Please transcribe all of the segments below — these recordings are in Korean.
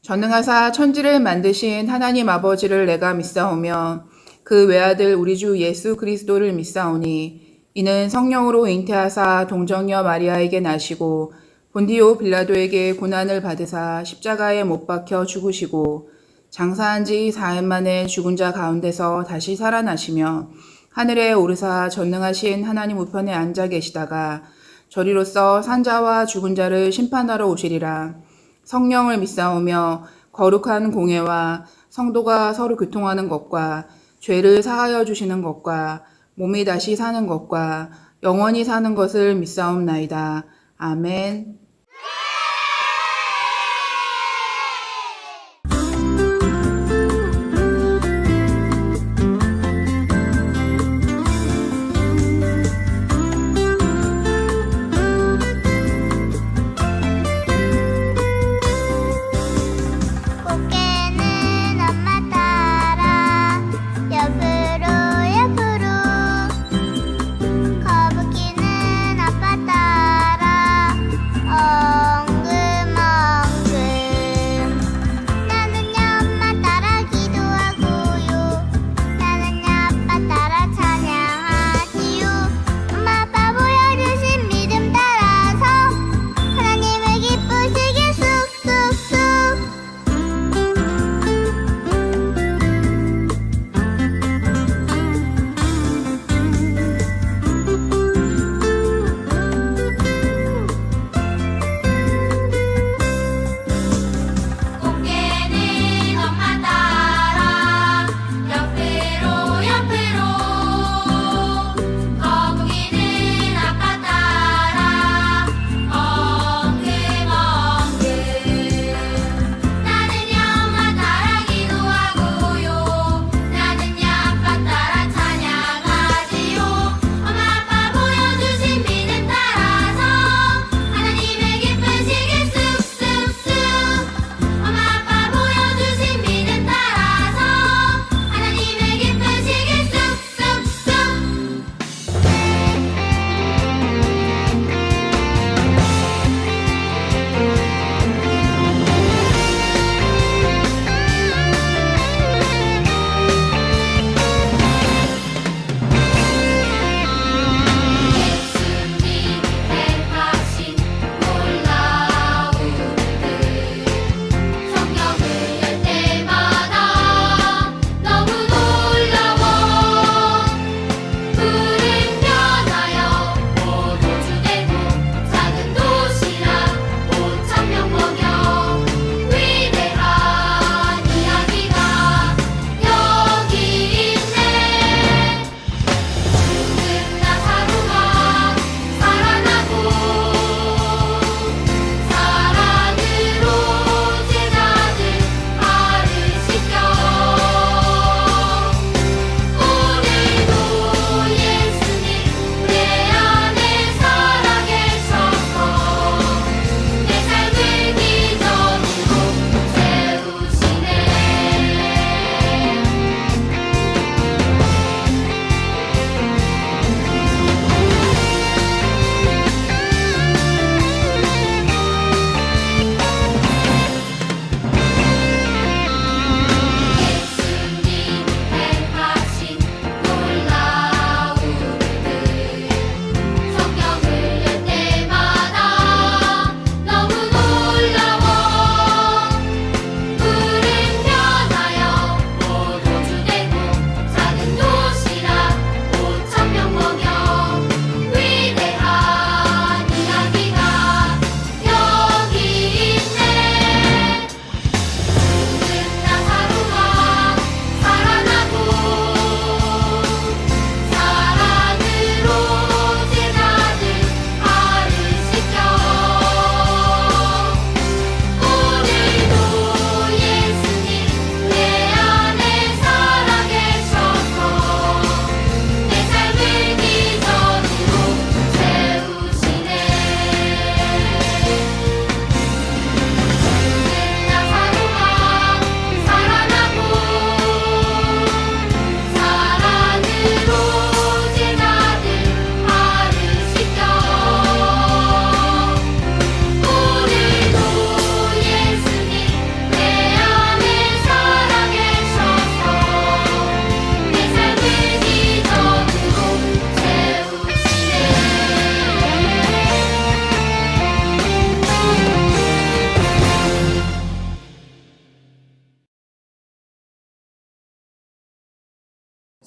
전능하사 천지를 만드신 하나님 아버지를 내가 믿사오며 그 외아들 우리 주 예수 그리스도를 믿사오니 이는 성령으로 잉태하사 동정녀 마리아에게 나시고 본디오 빌라도에게 고난을 받으사 십자가에 못 박혀 죽으시고 장사한 지 4일 만에 죽은 자 가운데서 다시 살아나시며 하늘에 오르사 전능하신 하나님 우편에 앉아 계시다가 저리로서 산자와 죽은 자를 심판하러 오시리라. 성령을 믿사오며 거룩한 공예와 성도가 서로 교통하는 것과 죄를 사하여 주시는 것과 몸이 다시 사는 것과 영원히 사는 것을 믿사옵나이다. 아멘. 꽃게는 엄마 따라 옆으로 옆으로, 거북이는 아빠 따라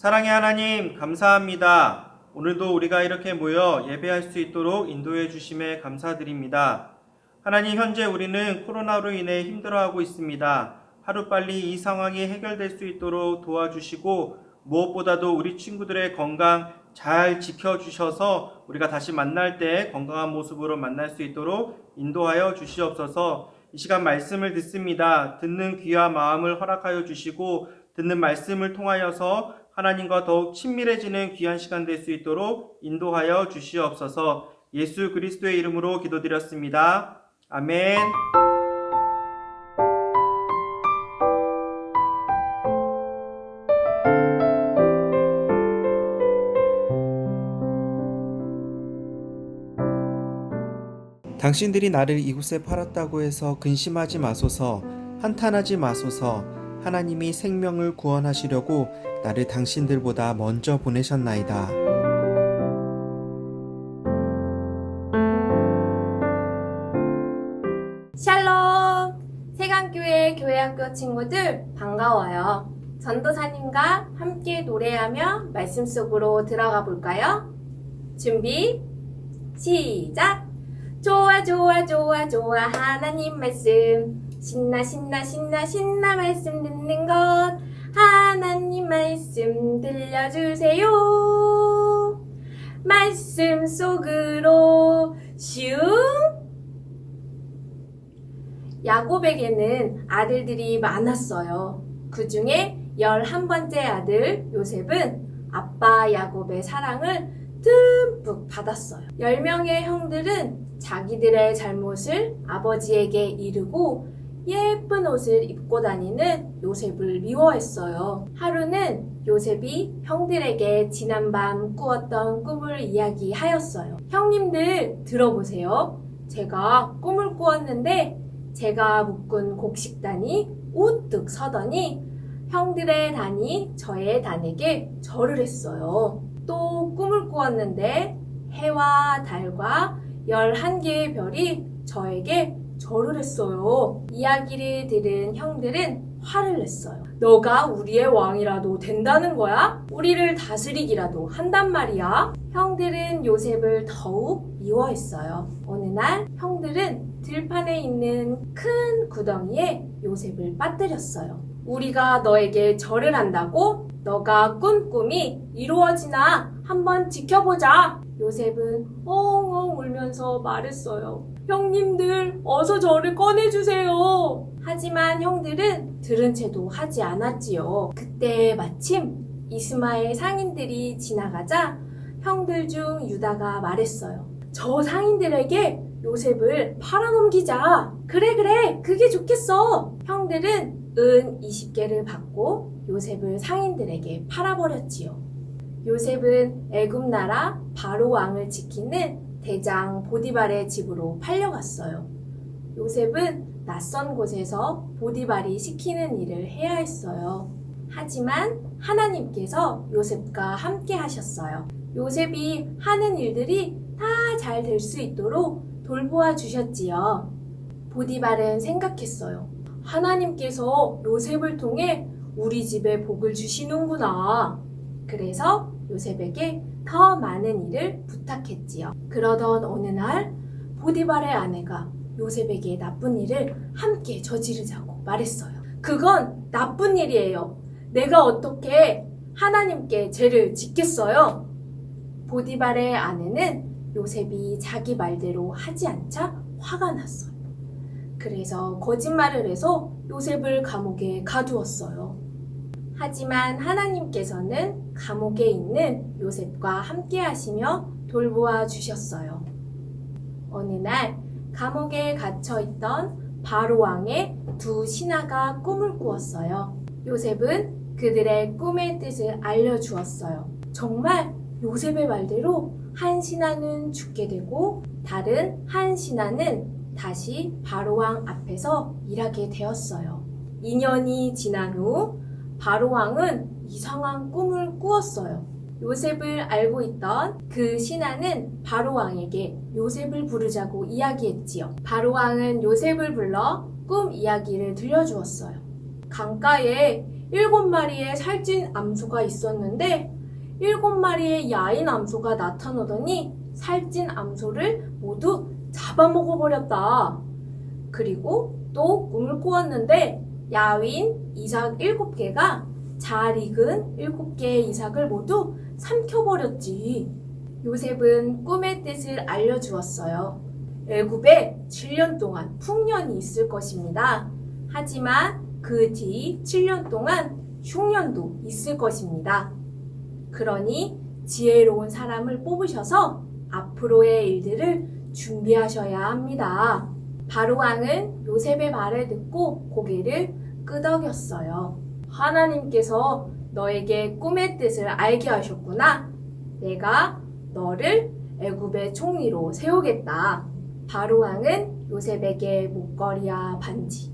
사랑의 하나님, 감사합니다. 오늘도 우리가 이렇게 모여 예배할 수 있도록 인도해 주심에 감사드립니다. 하나님, 현재 우리는 코로나로 인해 힘들어하고 있습니다. 하루빨리 이 상황이 해결될 수 있도록 도와주시고 무엇보다도 우리 친구들의 건강 잘 지켜주셔서 우리가 다시 만날 때 건강한 모습으로 만날 수 있도록 인도하여 주시옵소서. 이 시간 말씀을 듣습니다. 듣는 귀와 마음을 허락하여 주시고 듣는 말씀을 통하여서 하나님과 더욱 친밀해지는 귀한 시간 될 수 있도록 인도하여 주시옵소서. 예수 그리스도의 이름으로 기도드렸습니다. 아멘. 당신들이 나를 이곳에 팔았다고 해서 근심하지 마소서. 한탄하지 마소서. 하나님이 생명을 구원하시려고 나를 당신들보다 먼저 보내셨나이다. 샬롬! 세강교회 교회학교 친구들 반가워요. 전도사님과 함께 노래하며 말씀 속으로 들어가 볼까요? 준비, 시작! 좋아 좋아 좋아 좋아 하나님 말씀 신나 신나 신나 신나 말씀 듣는 것 하나님 말씀 들려주세요. 말씀 속으로 슝. 야곱에게는 아들들이 많았어요. 그 중에 11번째 아들 요셉은 아빠 야곱의 사랑을 듬뿍 받았어요. 10명의 형들은 자기들의 잘못을 아버지에게 이르고 예쁜 옷을 입고 다니는 요셉을 미워했어요. 하루는 요셉이 형들에게 지난밤 꾸었던 꿈을 이야기하였어요. 형님들 들어보세요. 제가 꿈을 꾸었는데 제가 묶은 곡식단이 우뚝 서더니 형들의 단이 저의 단에게 절을 했어요. 또 꿈을 꾸었는데 해와 달과 11개의 별이 저에게 절을 했어요. 이야기를 들은 형들은 화를 냈어요. 너가 우리의 왕이라도 된다는 거야? 우리를 다스리기라도 한단 말이야? 형들은 요셉을 더욱 미워했어요. 어느 날 형들은 들판에 있는 큰 구덩이에 요셉을 빠뜨렸어요. 우리가 너에게 절을 한다고? 너가 꾼 꿈이 이루어지나 한번 지켜보자. 요셉은 엉엉 울면서 말했어요. 형님들, 어서 저를 꺼내주세요. 하지만 형들은 들은 채도 하지 않았지요. 그때 마침 이스마엘 상인들이 지나가자 형들 중 유다가 말했어요. 저 상인들에게 요셉을 팔아넘기자. 그래, 그게 좋겠어. 형들은 은 20개를 받고 요셉을 상인들에게 팔아버렸지요. 요셉은 애굽 나라 바로 왕을 지키는 대장 보디발의 집으로 팔려갔어요. 요셉은 낯선 곳에서 보디발이 시키는 일을 해야 했어요. 하지만 하나님께서 요셉과 함께 하셨어요. 요셉이 하는 일들이 다 잘 될 수 있도록 돌보아 주셨지요. 보디발은 생각했어요. 하나님께서 요셉을 통해 우리 집에 복을 주시는구나. 그래서 요셉에게 더 많은 일을 부탁했지요. 그러던 어느 날 보디발의 아내가 요셉에게 나쁜 일을 함께 저지르자고 말했어요. 그건 나쁜 일이에요. 내가 어떻게 하나님께 죄를 짓겠어요? 보디발의 아내는 요셉이 자기 말대로 하지 않자 화가 났어요. 그래서 거짓말을 해서 요셉을 감옥에 가두었어요. 하지만 하나님께서는 감옥에 있는 요셉과 함께 하시며 돌보아 주셨어요. 어느 날 감옥에 갇혀있던 바로 왕의 두 신하가 꿈을 꾸었어요. 요셉은 그들의 꿈의 뜻을 알려주었어요. 정말 요셉의 말대로 한 신하는 죽게 되고 다른 한 신하는 다시 바로왕 앞에서 일하게 되었어요. 2년이 지난 후 바로왕은 이상한 꿈을 꾸었어요. 요셉을 알고 있던 그 신하는 바로왕에게 요셉을 부르자고 이야기했지요. 바로왕은 요셉을 불러 꿈 이야기를 들려주었어요. 강가에 7마리의 살찐 암소가 있었는데 7마리의 야인 암소가 나타나더니 살찐 암소를 모두 잡아먹어버렸다. 그리고 또 꿈을 꾸었는데 야윈 이삭 7개가 잘 익은 7개의 이삭을 모두 삼켜버렸지. 요셉은 꿈의 뜻을 알려주었어요. 애굽에 7년 동안 풍년이 있을 것입니다. 하지만 그 뒤 7년 동안 흉년도 있을 것입니다. 그러니 지혜로운 사람을 뽑으셔서 앞으로의 일들을 준비하셔야 합니다. 바로왕은 요셉의 말을 듣고 고개를 끄덕였어요. 하나님께서 너에게 꿈의 뜻을 알게 하셨구나. 내가 너를 애굽의 총리로 세우겠다. 바로왕은 요셉에게 목걸이와 반지,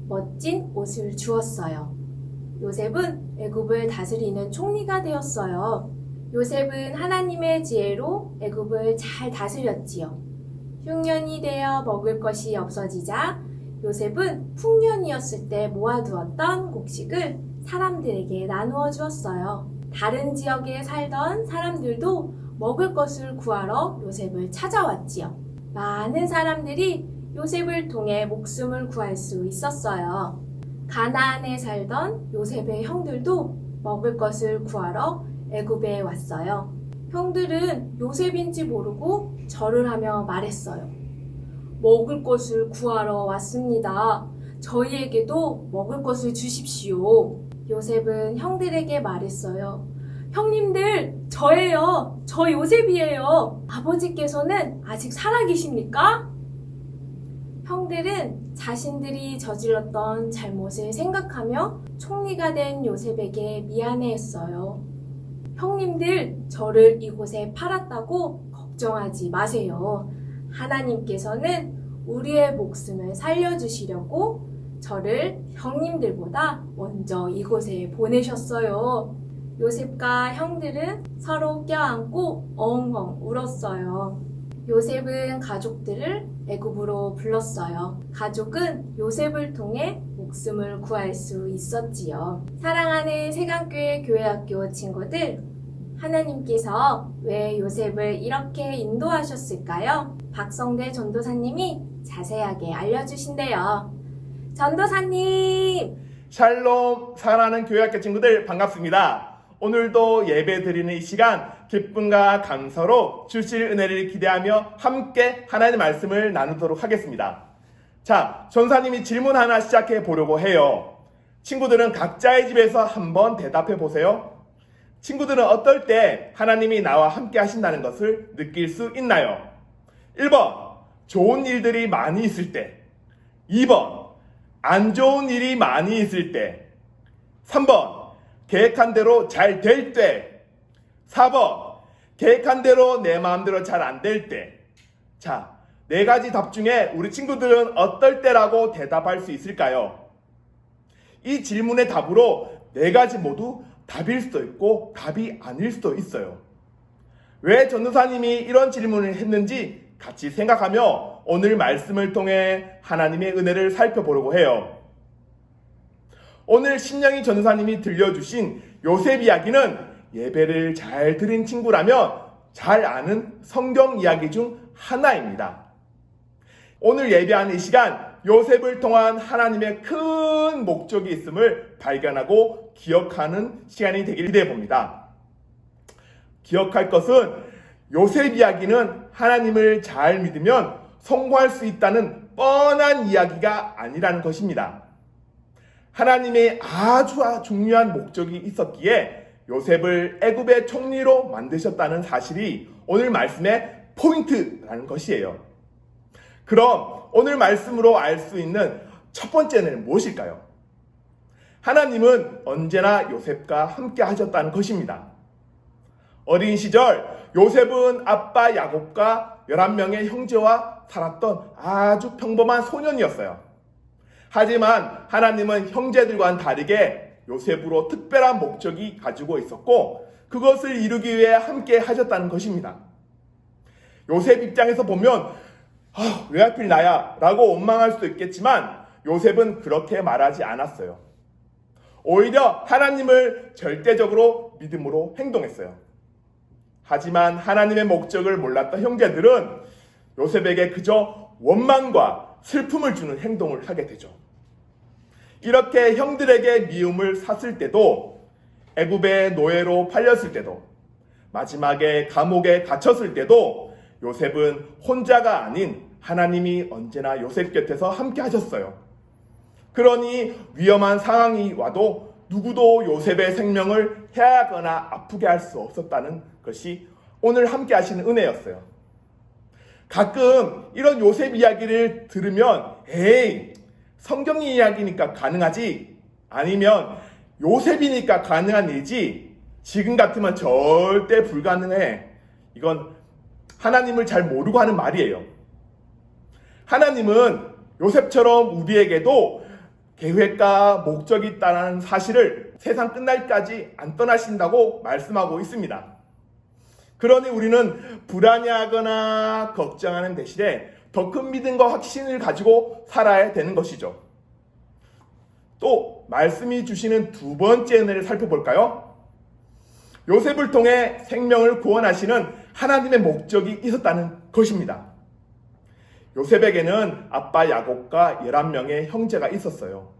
멋진 옷을 주었어요. 요셉은 애굽을 다스리는 총리가 되었어요. 요셉은 하나님의 지혜로 애굽을 잘 다스렸지요. 흉년이 되어 먹을 것이 없어지자 요셉은 풍년이었을 때 모아두었던 곡식을 사람들에게 나누어 주었어요. 다른 지역에 살던 사람들도 먹을 것을 구하러 요셉을 찾아왔지요. 많은 사람들이 요셉을 통해 목숨을 구할 수 있었어요. 가나안에 살던 요셉의 형들도 먹을 것을 구하러 애굽에 왔어요. 형들은 요셉인지 모르고 절을 하며 말했어요. 먹을 것을 구하러 왔습니다. 저희에게도 먹을 것을 주십시오. 요셉은 형들에게 말했어요. 형님들, 저예요. 저 요셉이에요. 아버지께서는 아직 살아계십니까? 형들은 자신들이 저질렀던 잘못을 생각하며 총리가 된 요셉에게 미안해했어요. 형님들, 저를 이곳에 팔았다고 걱정하지 마세요. 하나님께서는 우리의 목숨을 살려주시려고 저를 형님들보다 먼저 이곳에 보내셨어요. 요셉과 형들은 서로 껴안고 엉엉 울었어요. 요셉은 가족들을 애굽으로 불렀어요. 가족은 요셉을 통해 목숨을 구할 수 있었지요. 사랑하는 세강교회 교회학교 친구들, 하나님께서 왜 요셉을 이렇게 인도하셨을까요? 박성대 전도사님이 자세하게 알려주신대요. 전도사님! 샬롬, 사랑하는 교회학교 친구들 반갑습니다. 오늘도 예배 드리는 이 시간 기쁨과 감사로 주실 은혜를 기대하며 함께 하나님의 말씀을 나누도록 하겠습니다. 자, 전사님이 질문 하나 시작해 보려고 해요. 친구들은 각자의 집에서 한번 대답해 보세요. 친구들은 어떨 때 하나님이 나와 함께 하신다는 것을 느낄 수 있나요? 1번, 좋은 일들이 많이 있을 때. 2번, 안 좋은 일이 많이 있을 때. 3번, 계획한 대로 잘 될 때. 4번, 계획한 대로 내 마음대로 잘 안 될 때. 자, 4가지 답 중에 우리 친구들은 어떨 때라고 대답할 수 있을까요? 이 질문의 답으로 4가지 모두 답일 수도 있고 답이 아닐 수도 있어요. 왜 전도사님이 이런 질문을 했는지 같이 생각하며 오늘 말씀을 통해 하나님의 은혜를 살펴보려고 해요. 오늘 신영희 전도사님이 들려주신 요셉 이야기는 예배를 잘 드린 친구라면 잘 아는 성경 이야기 중 하나입니다. 오늘 예배하는 이 시간 요셉을 통한 하나님의 큰 목적이 있음을 발견하고 기억하는 시간이 되길 기대해 봅니다. 기억할 것은 요셉 이야기는 하나님을 잘 믿으면 성공할 수 있다는 뻔한 이야기가 아니라는 것입니다. 하나님의 아주 중요한 목적이 있었기에 요셉을 애굽의 총리로 만드셨다는 사실이 오늘 말씀의 포인트라는 것이에요. 그럼 오늘 말씀으로 알 수 있는 첫 번째는 무엇일까요? 하나님은 언제나 요셉과 함께 하셨다는 것입니다. 어린 시절 요셉은 아빠 야곱과 11명의 형제와 살았던 아주 평범한 소년이었어요. 하지만 하나님은 형제들과는 다르게 요셉으로 특별한 목적이 가지고 있었고 그것을 이루기 위해 함께 하셨다는 것입니다. 요셉 입장에서 보면 왜 하필 나야? 라고 원망할 수도 있겠지만 요셉은 그렇게 말하지 않았어요. 오히려 하나님을 절대적으로 믿음으로 행동했어요. 하지만 하나님의 목적을 몰랐던 형제들은 요셉에게 그저 원망과 슬픔을 주는 행동을 하게 되죠. 이렇게 형들에게 미움을 샀을 때도, 애굽의 노예로 팔렸을 때도, 마지막에 감옥에 갇혔을 때도 요셉은 혼자가 아닌 하나님이 언제나 요셉 곁에서 함께 하셨어요. 그러니 위험한 상황이 와도 누구도 요셉의 생명을 해하거나 아프게 할 수 없었다는 것이 오늘 함께 하시는 은혜였어요. 가끔 이런 요셉 이야기를 들으면 에이, 성경 이야기니까 가능하지, 아니면 요셉이니까 가능한 일이지, 지금 같으면 절대 불가능해, 이건 하나님을 잘 모르고 하는 말이에요. 하나님은 요셉처럼 우리에게도 계획과 목적이 있다는 사실을 세상 끝날까지 안 떠나신다고 말씀하고 있습니다. 그러니 우리는 불안해하거나 걱정하는 대신에 더 큰 믿음과 확신을 가지고 살아야 되는 것이죠. 또 말씀이 주시는 두 번째 은혜를 살펴볼까요? 요셉을 통해 생명을 구원하시는 하나님의 목적이 있었다는 것입니다. 요셉에게는 아빠 야곱과 11명의 형제가 있었어요.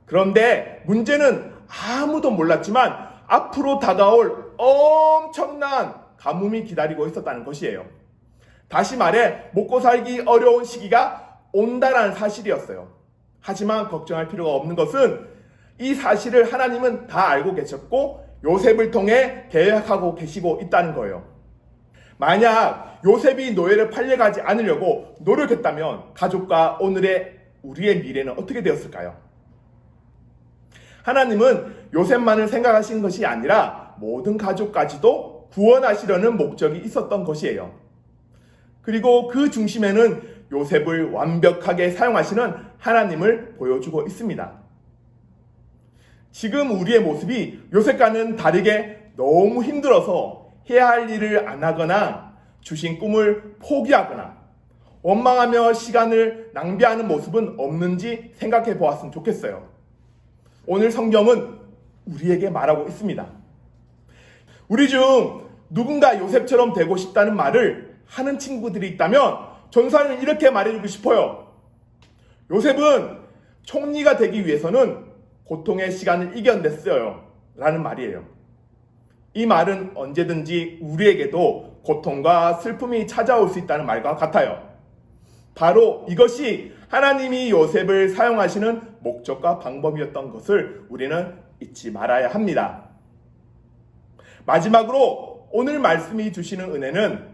그런데 문제는 아무도 몰랐지만 앞으로 다가올 엄청난 가뭄이 기다리고 있었다는 것이에요. 다시 말해 먹고 살기 어려운 시기가 온다라는 사실이었어요. 하지만 걱정할 필요가 없는 것은 이 사실을 하나님은 다 알고 계셨고 요셉을 통해 계획하고 계시고 있다는 거예요. 만약 요셉이 노예를 팔려가지 않으려고 노력했다면 가족과 오늘의 우리의 미래는 어떻게 되었을까요? 하나님은 요셉만을 생각하신 것이 아니라 모든 가족까지도 구원하시려는 목적이 있었던 것이에요. 그리고 그 중심에는 요셉을 완벽하게 사용하시는 하나님을 보여주고 있습니다. 지금 우리의 모습이 요셉과는 다르게 너무 힘들어서 해야 할 일을 안 하거나 주신 꿈을 포기하거나 원망하며 시간을 낭비하는 모습은 없는지 생각해 보았으면 좋겠어요. 오늘 성경은 우리에게 말하고 있습니다. 우리 중 누군가 요셉처럼 되고 싶다는 말을 하는 친구들이 있다면 전사는 이렇게 말해주고 싶어요. 요셉은 총리가 되기 위해서는 고통의 시간을 이겨냈어요 라는 말이에요. 이 말은 언제든지 우리에게도 고통과 슬픔이 찾아올 수 있다는 말과 같아요. 바로 이것이 하나님이 요셉을 사용하시는 목적과 방법이었던 것을 우리는 잊지 말아야 합니다. 마지막으로 오늘 말씀이 주시는 은혜는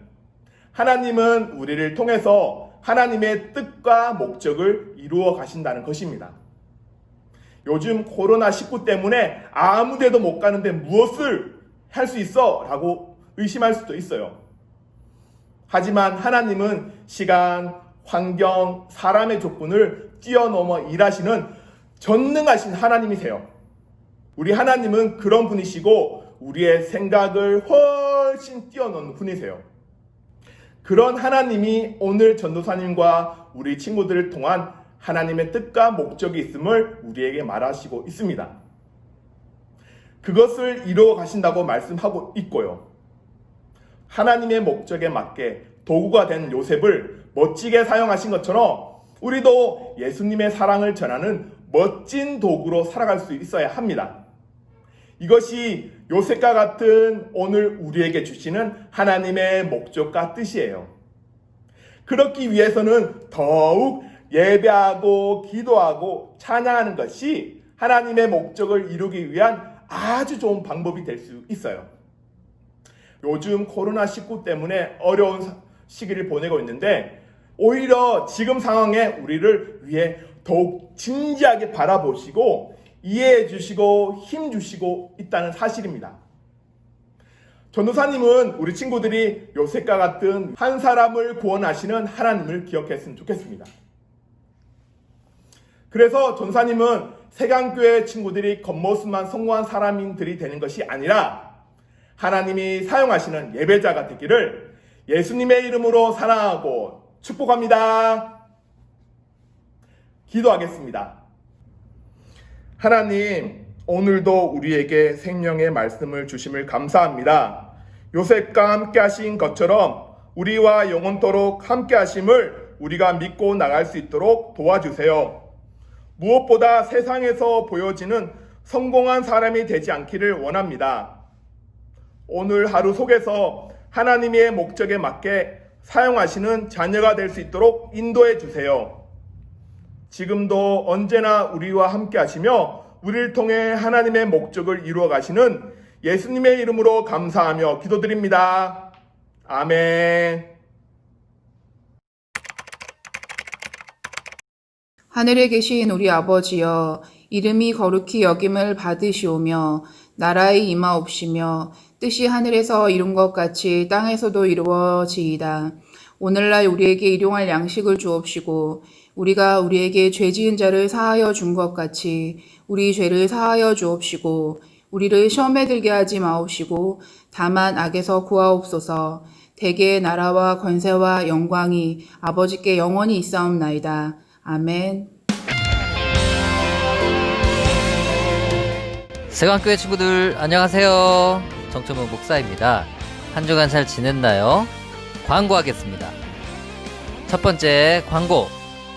하나님은 우리를 통해서 하나님의 뜻과 목적을 이루어 가신다는 것입니다. 요즘 코로나19 때문에 아무 데도 못 가는데 무엇을 할 수 있어? 라고 의심할 수도 있어요. 하지만 하나님은 시간, 환경, 사람의 조건을 뛰어넘어 일하시는 전능하신 하나님이세요. 우리 하나님은 그런 분이시고 우리의 생각을 훨씬 뛰어넘는 분이세요. 그런 하나님이 오늘 전도사님과 우리 친구들을 통한 하나님의 뜻과 목적이 있음을 우리에게 말하시고 있습니다. 그것을 이루어 가신다고 말씀하고 있고요. 하나님의 목적에 맞게 도구가 된 요셉을 멋지게 사용하신 것처럼 우리도 예수님의 사랑을 전하는 멋진 도구로 살아갈 수 있어야 합니다. 이것이 요셉과 같은 오늘 우리에게 주시는 하나님의 목적과 뜻이에요. 그렇기 위해서는 더욱 예배하고 기도하고 찬양하는 것이 하나님의 목적을 이루기 위한 아주 좋은 방법이 될 수 있어요. 요즘 코로나19 때문에 어려운 시기를 보내고 있는데 오히려 지금 상황에 우리를 위해 더욱 진지하게 바라보시고 이해해 주시고 힘 주시고 있다는 사실입니다. 전도사님은 우리 친구들이 요셉과 같은 한 사람을 구원하시는 하나님을 기억했으면 좋겠습니다. 그래서 전사님은 세강교회 친구들이 겉모습만 성공한 사람들이 되는 것이 아니라 하나님이 사용하시는 예배자가 되기를 예수님의 이름으로 사랑하고 축복합니다. 기도하겠습니다. 하나님, 오늘도 우리에게 생명의 말씀을 주심을 감사합니다. 요셉과 함께 하신 것처럼 우리와 영원토록 함께 하심을 우리가 믿고 나갈 수 있도록 도와주세요. 무엇보다 세상에서 보여지는 성공한 사람이 되지 않기를 원합니다. 오늘 하루 속에서 하나님의 목적에 맞게 사용하시는 자녀가 될 수 있도록 인도해 주세요. 지금도 언제나 우리와 함께 하시며 우리를 통해 하나님의 목적을 이루어 가시는 예수님의 이름으로 감사하며 기도드립니다. 아멘. 하늘에 계신 우리 아버지여, 이름이 거룩히 여김을 받으시오며 나라의 임하옵시며 뜻이 하늘에서 이룬 것 같이 땅에서도 이루어지이다. 오늘날 우리에게 일용할 양식을 주옵시고 우리가 우리에게 죄 지은 자를 사하여 준 것 같이 우리 죄를 사하여 주옵시고 우리를 시험에 들게 하지 마옵시고 다만 악에서 구하옵소서. 대개의 나라와 권세와 영광이 아버지께 영원히 있사옵나이다. 아멘. 세관교회 친구들 안녕하세요. 정초문 목사입니다. 한 주간 잘 지냈나요? 광고하겠습니다. 첫 번째 광고,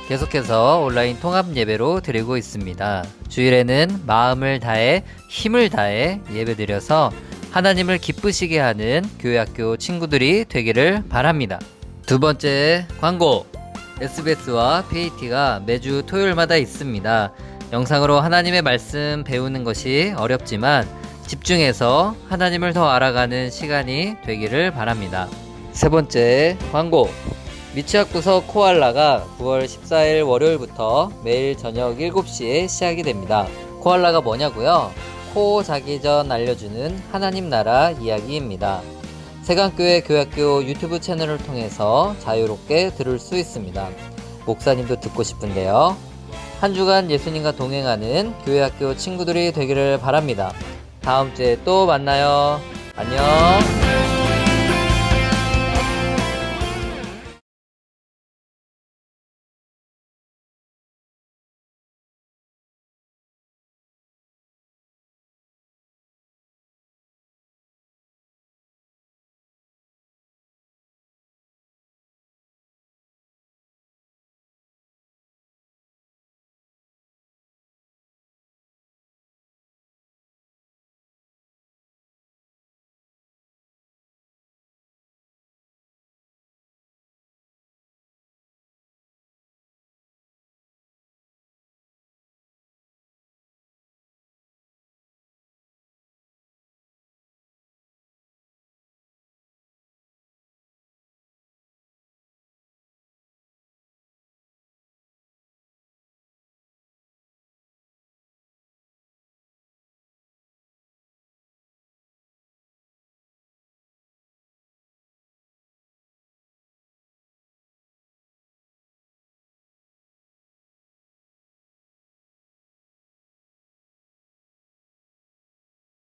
계속해서 온라인 통합 예배로 드리고 있습니다. 주일에는 마음을 다해 힘을 다해 예배드려서 하나님을 기쁘시게 하는 교회학교 친구들이 되기를 바랍니다. 두 번째 광고, SBS와 PAT가 매주 토요일마다 있습니다. 영상으로 하나님의 말씀 배우는 것이 어렵지만 집중해서 하나님을 더 알아가는 시간이 되기를 바랍니다. 세 번째 광고, 미취학구석 코알라가 9월 14일 월요일부터 매일 저녁 7시에 시작이 됩니다. 코알라가 뭐냐고요? 코 자기 전 알려주는 하나님 나라 이야기입니다. 세관교회 교회학교 유튜브 채널을 통해서 자유롭게 들을 수 있습니다. 목사님도 듣고 싶은데요. 한 주간 예수님과 동행하는 교회학교 친구들이 되기를 바랍니다. 다음 주에 또 만나요. 안녕.